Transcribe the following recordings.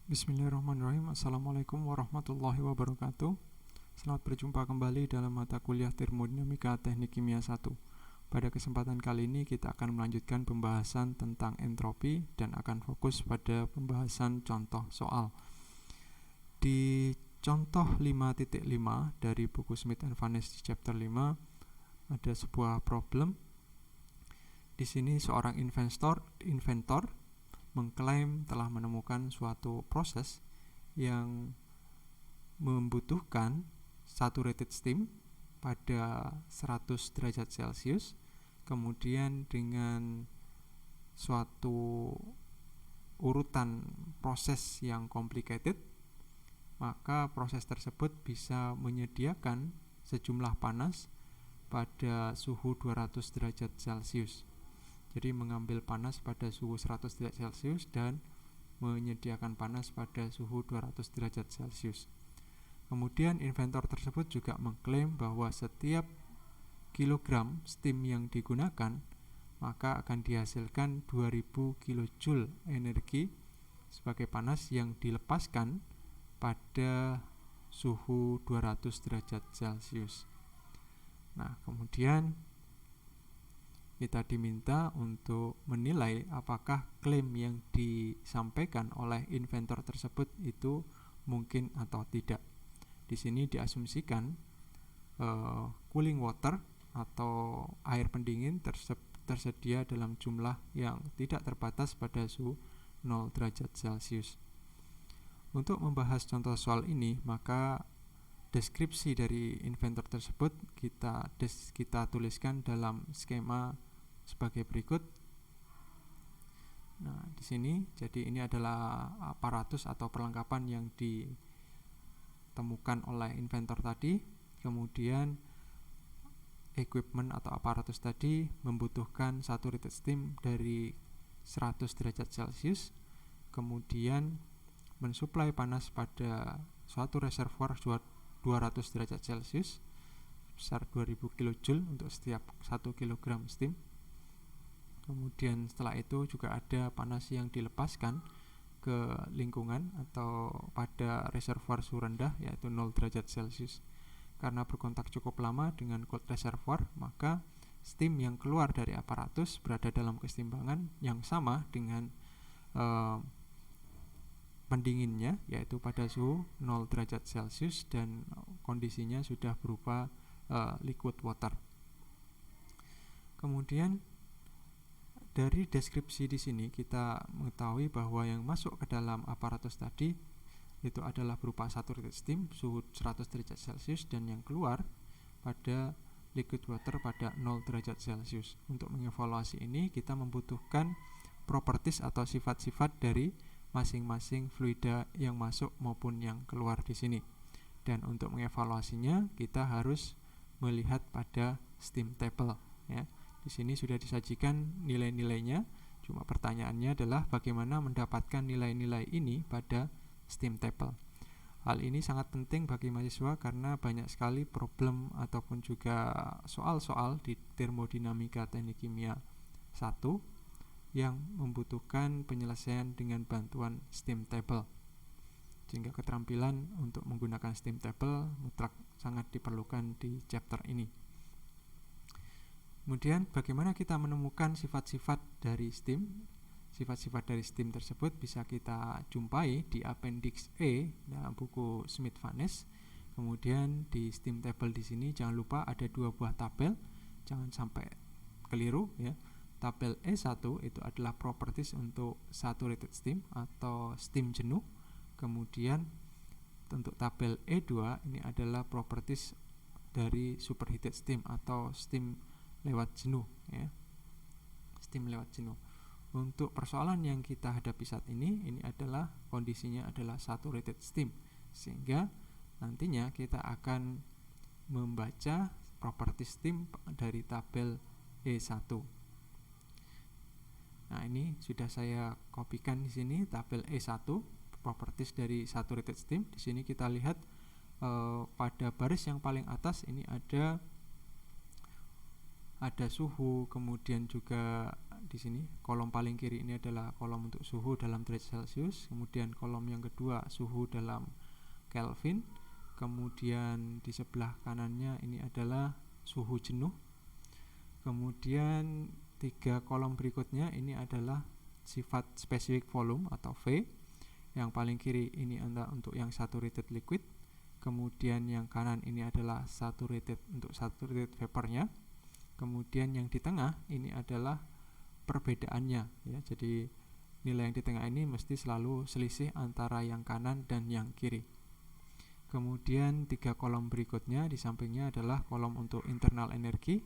Bismillahirrahmanirrahim. Assalamualaikum warahmatullahi wabarakatuh. Selamat berjumpa kembali dalam mata kuliah Termodinamika Teknik Kimia 1. Pada kesempatan kali ini kita akan melanjutkan pembahasan tentang entropi dan akan fokus pada pembahasan contoh soal. Di contoh 5.5 dari buku Smith and Vanes di chapter 5 ada sebuah problem. Di sini seorang inventor mengklaim telah menemukan suatu proses yang membutuhkan saturated steam pada 100 derajat Celcius, kemudian dengan suatu urutan proses yang complicated, maka proses tersebut bisa menyediakan sejumlah panas pada suhu 200 derajat Celcius. Jadi mengambil panas pada suhu 100 derajat Celcius dan menyediakan panas pada suhu 200 derajat Celcius. Kemudian inventor tersebut juga mengklaim bahwa setiap kilogram steam yang digunakan maka akan dihasilkan 2000 kilojoule energi sebagai panas yang dilepaskan pada suhu 200 derajat Celcius. Nah, kemudian kita diminta untuk menilai apakah klaim yang disampaikan oleh inventor tersebut itu mungkin atau tidak. Di sini diasumsikan cooling water atau air pendingin tersedia dalam jumlah yang tidak terbatas pada suhu 0 derajat Celcius. Untuk membahas contoh soal ini, maka deskripsi dari inventor tersebut kita tuliskan dalam skema sebagai berikut. Nah, di sini jadi ini adalah aparatus atau perlengkapan yang ditemukan oleh inventor tadi. Kemudian equipment atau aparatus tadi membutuhkan saturated steam dari 100 derajat Celcius, kemudian mensuplai panas pada suatu reservoir 200 derajat Celcius sebesar 2000 kJ untuk setiap 1 kg steam. Kemudian setelah itu juga ada panas yang dilepaskan ke lingkungan atau pada reservoir suhu rendah yaitu 0 derajat Celcius. Karena berkontak cukup lama dengan cold reservoir, maka steam yang keluar dari aparatus berada dalam keseimbangan yang sama dengan pendinginnya, yaitu pada suhu 0 derajat Celcius dan kondisinya sudah berupa liquid water. Kemudian dari deskripsi di sini kita mengetahui bahwa yang masuk ke dalam aparatus tadi itu adalah berupa saturated steam suhu 100 derajat Celcius dan yang keluar pada liquid water pada 0 derajat Celcius. Untuk mengevaluasi ini kita membutuhkan properties atau sifat-sifat dari masing-masing fluida yang masuk maupun yang keluar di sini. Dan untuk mengevaluasinya kita harus melihat pada steam table ya. Di sini sudah disajikan nilai-nilainya. Cuma pertanyaannya adalah bagaimana mendapatkan nilai-nilai ini pada steam table. Hal ini sangat penting bagi mahasiswa karena banyak sekali problem ataupun juga soal-soal di termodinamika teknik kimia 1 yang membutuhkan penyelesaian dengan bantuan steam table. Sehingga keterampilan untuk menggunakan steam table mutlak sangat diperlukan di chapter ini. Kemudian bagaimana kita menemukan sifat-sifat dari steam? Sifat-sifat dari steam tersebut bisa kita jumpai di appendix E dalam buku Smith Vanes. Kemudian di steam table di sini jangan lupa ada 2 buah tabel, jangan sampai keliru ya. Tabel E1 itu adalah properties untuk saturated steam atau steam jenuh. Kemudian untuk tabel E2 ini adalah properties dari superheated steam atau steam lewat jenuh ya. Steam lewat jenuh. Untuk persoalan yang kita hadapi saat ini adalah kondisinya adalah saturated steam. Sehingga nantinya kita akan membaca properties steam dari tabel E1. Nah, ini sudah saya kopikan di sini tabel E1 properties dari saturated steam. Di sini kita lihat pada baris yang paling atas ini ada suhu, kemudian juga di sini kolom paling kiri ini adalah kolom untuk suhu dalam derajat Celcius, kemudian kolom yang kedua suhu dalam Kelvin, kemudian di sebelah kanannya ini adalah suhu jenuh, kemudian 3 kolom berikutnya ini adalah sifat specific volume atau V. Yang paling kiri ini adalah untuk yang saturated liquid, kemudian yang kanan ini adalah saturated untuk saturated vapornya, kemudian yang di tengah ini adalah perbedaannya ya. Jadi nilai yang di tengah ini mesti selalu selisih antara yang kanan dan yang kiri. Kemudian 3 kolom berikutnya di sampingnya adalah kolom untuk internal energi.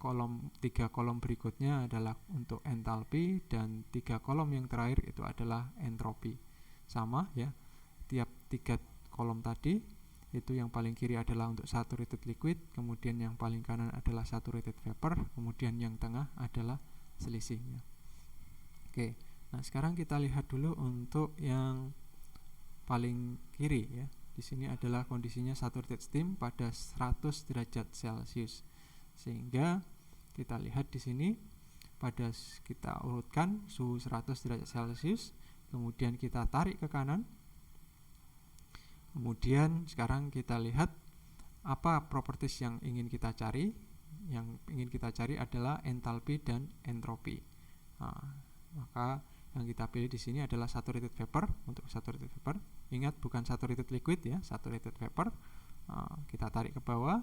3 kolom berikutnya adalah untuk entalpi, dan 3 kolom yang terakhir itu adalah entropi. Sama ya, tiap 3 kolom tadi itu yang paling kiri adalah untuk saturated liquid, kemudian yang paling kanan adalah saturated vapor, kemudian yang tengah adalah selisihnya. Oke, nah sekarang kita lihat dulu untuk yang paling kiri ya. Di sini adalah kondisinya saturated steam pada 100 derajat Celcius. Sehingga kita lihat di sini pada kita urutkan suhu 100 derajat Celcius, kemudian kita tarik ke kanan. Kemudian sekarang kita lihat apa properties yang ingin kita cari. Yang ingin kita cari adalah entalpi dan entropi. Nah, maka yang kita pilih di sini adalah saturated vapor. Untuk saturated vapor, ingat bukan saturated liquid ya, saturated vapor. Kita tarik ke bawah.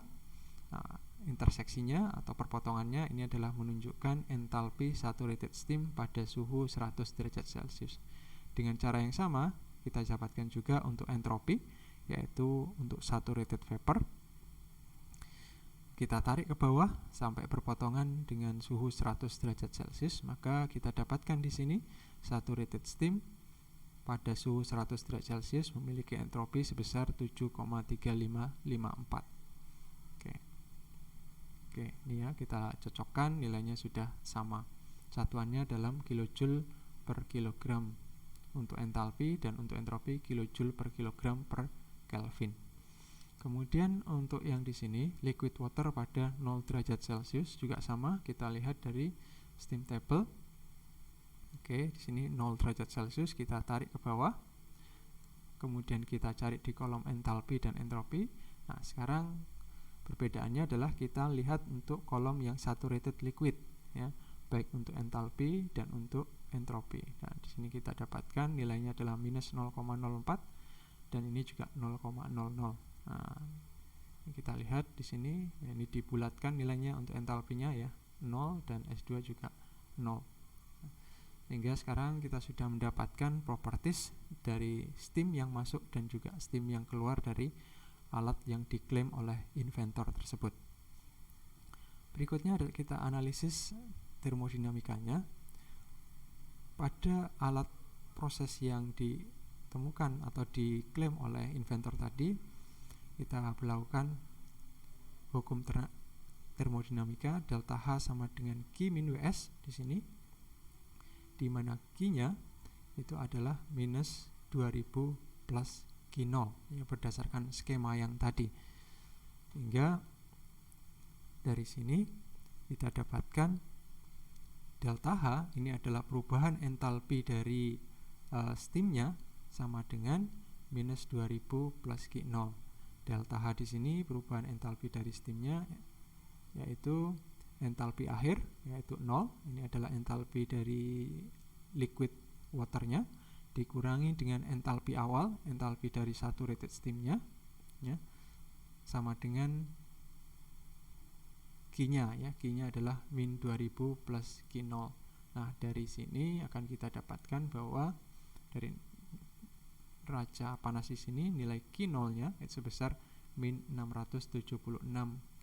Interseksinya atau perpotongannya ini adalah menunjukkan entalpi saturated steam pada suhu 100 derajat Celcius. Dengan cara yang sama kita dapatkan juga untuk entropi, yaitu untuk saturated vapor. Kita tarik ke bawah sampai berpotongan dengan suhu 100 derajat Celcius, maka kita dapatkan di sini saturated steam pada suhu 100 derajat Celcius memiliki entropi sebesar 7,3554. Oke, ini ya kita cocokkan, nilainya sudah sama. Satuannya dalam kilojoule per kilogram untuk entalpi, dan untuk entropi kilojoule per kilogram per Kelvin. Kemudian untuk yang di sini liquid water pada 0 derajat Celcius juga sama, kita lihat dari steam table. Oke, di sini 0 derajat Celcius, kita tarik ke bawah. Kemudian kita cari di kolom entalpi dan entropi. Nah, sekarang perbedaannya adalah kita lihat untuk kolom yang saturated liquid ya, baik untuk entalpi dan untuk entropi. Nah, di sini kita dapatkan nilainya adalah minus 0,04 dan ini juga 0,00. Nah, kita lihat di sini ya, ini dibulatkan nilainya untuk entalpinya ya 0 dan S2 juga 0. Sehingga sekarang kita sudah mendapatkan properties dari steam yang masuk dan juga steam yang keluar dari alat yang diklaim oleh inventor tersebut. Berikutnya adalah kita analisis termodinamikanya. Pada alat proses yang ditemukan atau diklaim oleh inventor tadi, kita melakukan hukum termodinamika delta H sama dengan Q min Ws di sini, di mana Q-nya itu adalah minus 2000 plus Q0 ya, berdasarkan skema yang tadi. Sehingga dari sini kita dapatkan delta H ini adalah perubahan entalpi dari steamnya sama dengan minus 2000 plus Q0. Delta H di sini perubahan entalpi dari steamnya yaitu entalpi akhir yaitu 0. Ini adalah entalpi dari liquid waternya dikurangi dengan entalpi awal, entalpi dari saturated steamnya ya, sama dengan Q-nya ya, Q-nya adalah min 2000 plus Q0. Nah, dari sini akan kita dapatkan bahwa dari raja panas di sini nilai Q0-nya itu sebesar min 676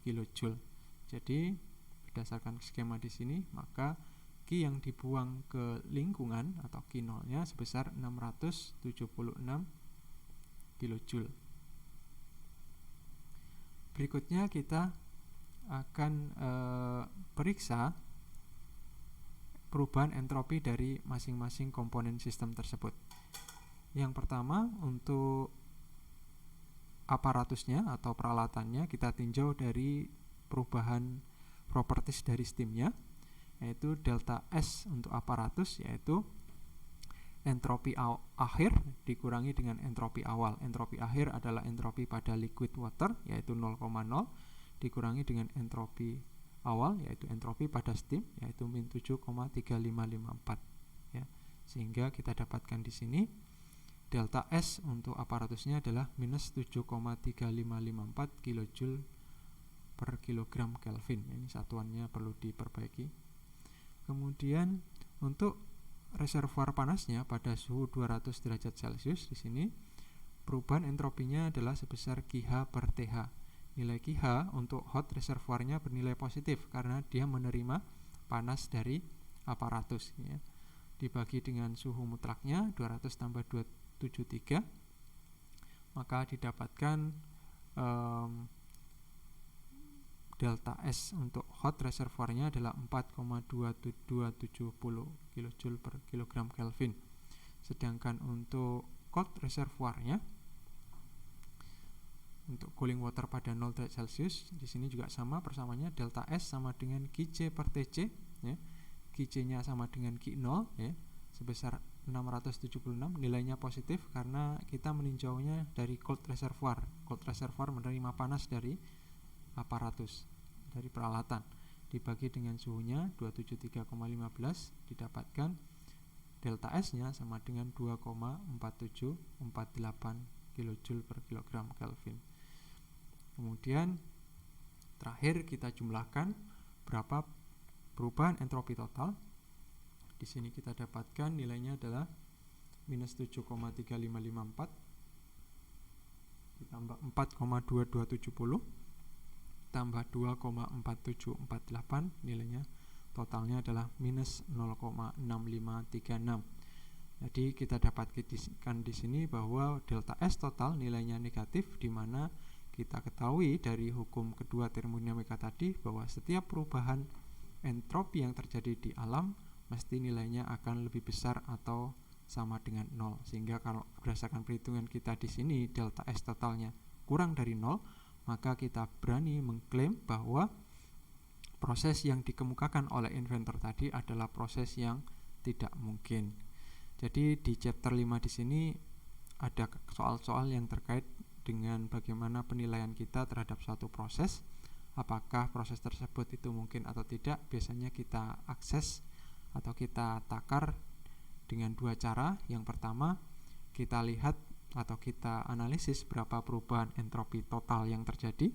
kilojoule. Jadi berdasarkan skema di sini, maka Q yang dibuang ke lingkungan atau Q0-nya sebesar 676 kilojoule. Berikutnya kita akan periksa perubahan entropi dari masing-masing komponen sistem tersebut. Yang pertama, untuk aparatusnya atau peralatannya kita tinjau dari perubahan properties dari steamnya. yaitu delta S untuk aparatus, yaitu entropi akhir dikurangi dengan entropi awal. Entropi akhir adalah entropi pada liquid water, yaitu 0,0, dikurangi dengan entropi awal, yaitu entropi pada steam, yaitu min 7,3554. Ya, sehingga kita dapatkan di sini delta S untuk aparatusnya adalah minus 7,3554 kJ per kilogram Kelvin. Ini satuannya perlu diperbaiki. Kemudian untuk reservoir panasnya pada suhu 200 derajat Celcius, di sini perubahan entropinya adalah sebesar QH per TH. Nilai QH untuk hot reservoirnya bernilai positif karena dia menerima panas dari aparatus, ya. Dibagi dengan suhu mutlaknya 200 tambah 273, maka didapatkan delta S untuk hot reservoirnya adalah 4,270 kJ per kilogram Kelvin. Sedangkan untuk cold reservoirnya, untuk cooling water pada 0 derajat Celcius, di sini juga sama, persamaannya delta S sama dengan QC per TC, ya. QC-nya sama dengan Q0, ya, sebesar 676. Nilainya positif karena kita meninjaunya dari cold reservoir. Cold reservoir menerima panas dari aparatus, dari peralatan, dibagi dengan suhunya 273,15, didapatkan delta S-nya sama dengan 2,4748 kJ per kilogram Kelvin. Kemudian terakhir kita jumlahkan berapa perubahan entropi total. Di sini kita dapatkan nilainya adalah minus 7,3554 ditambah 4,2270 tambah 2,4748, nilainya totalnya adalah minus 0,6536. Jadi kita dapatkan di sini bahwa delta S total nilainya negatif, di mana kita ketahui dari hukum kedua termodinamika tadi bahwa setiap perubahan entropi yang terjadi di alam mesti nilainya akan lebih besar atau sama dengan 0. Sehingga kalau berdasarkan perhitungan kita di sini delta S totalnya kurang dari 0, maka kita berani mengklaim bahwa proses yang dikemukakan oleh inventor tadi adalah proses yang tidak mungkin. Jadi di chapter 5 di sini ada soal-soal yang terkait dengan bagaimana penilaian kita terhadap suatu proses. Apakah proses tersebut itu mungkin atau tidak? Biasanya kita akses atau kita takar dengan dua cara. Yang pertama, kita lihat atau kita analisis berapa perubahan entropi total yang terjadi.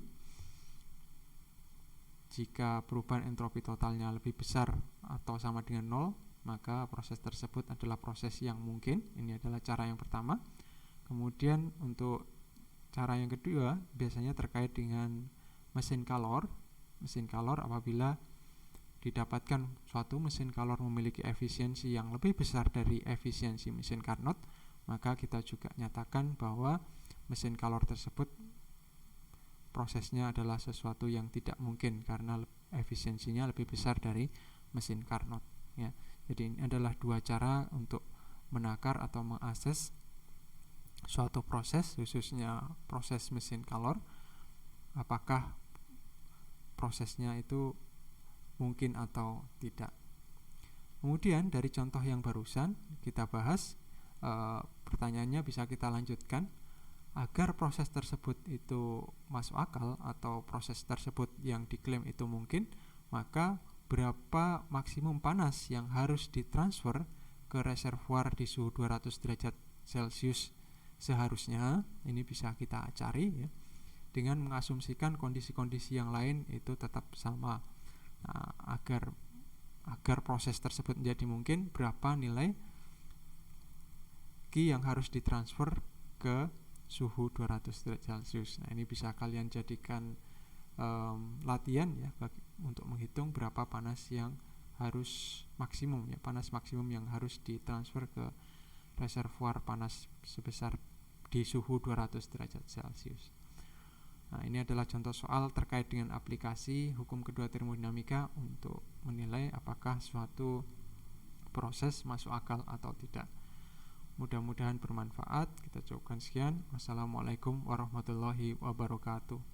Jika perubahan entropi totalnya lebih besar atau sama dengan 0, maka proses tersebut adalah proses yang mungkin. Ini adalah cara yang pertama. Kemudian untuk cara yang kedua biasanya terkait dengan mesin kalor. Mesin kalor, apabila didapatkan suatu mesin kalor memiliki efisiensi yang lebih besar dari efisiensi mesin Carnot, maka kita juga nyatakan bahwa mesin kalor tersebut prosesnya adalah sesuatu yang tidak mungkin karena efisiensinya lebih besar dari mesin Carnot, ya. Jadi ini adalah dua cara untuk menakar atau mengakses suatu proses, khususnya proses mesin kalor, apakah prosesnya itu mungkin atau tidak. Kemudian dari contoh yang barusan kita bahas, pertanyaannya bisa kita lanjutkan. Agar proses tersebut itu masuk akal atau proses tersebut yang diklaim itu mungkin, maka berapa maksimum panas yang harus ditransfer ke reservoir di suhu 200 derajat Celcius seharusnya? Ini bisa kita cari, ya, dengan mengasumsikan kondisi-kondisi yang lain itu tetap sama. Nah, agar proses tersebut menjadi mungkin, berapa nilai Q yang harus ditransfer ke suhu 200 derajat Celcius. Nah, ini bisa kalian jadikan latihan, ya, untuk menghitung berapa panas yang harus maksimum, ya, panas maksimum yang harus ditransfer ke reservoir panas sebesar di suhu 200 derajat Celcius. Nah, ini adalah contoh soal terkait dengan aplikasi hukum kedua termodinamika untuk menilai apakah suatu proses masuk akal atau tidak. Mudah-mudahan bermanfaat. Kita cukupkan sekian. Wassalamualaikum warahmatullahi wabarakatuh.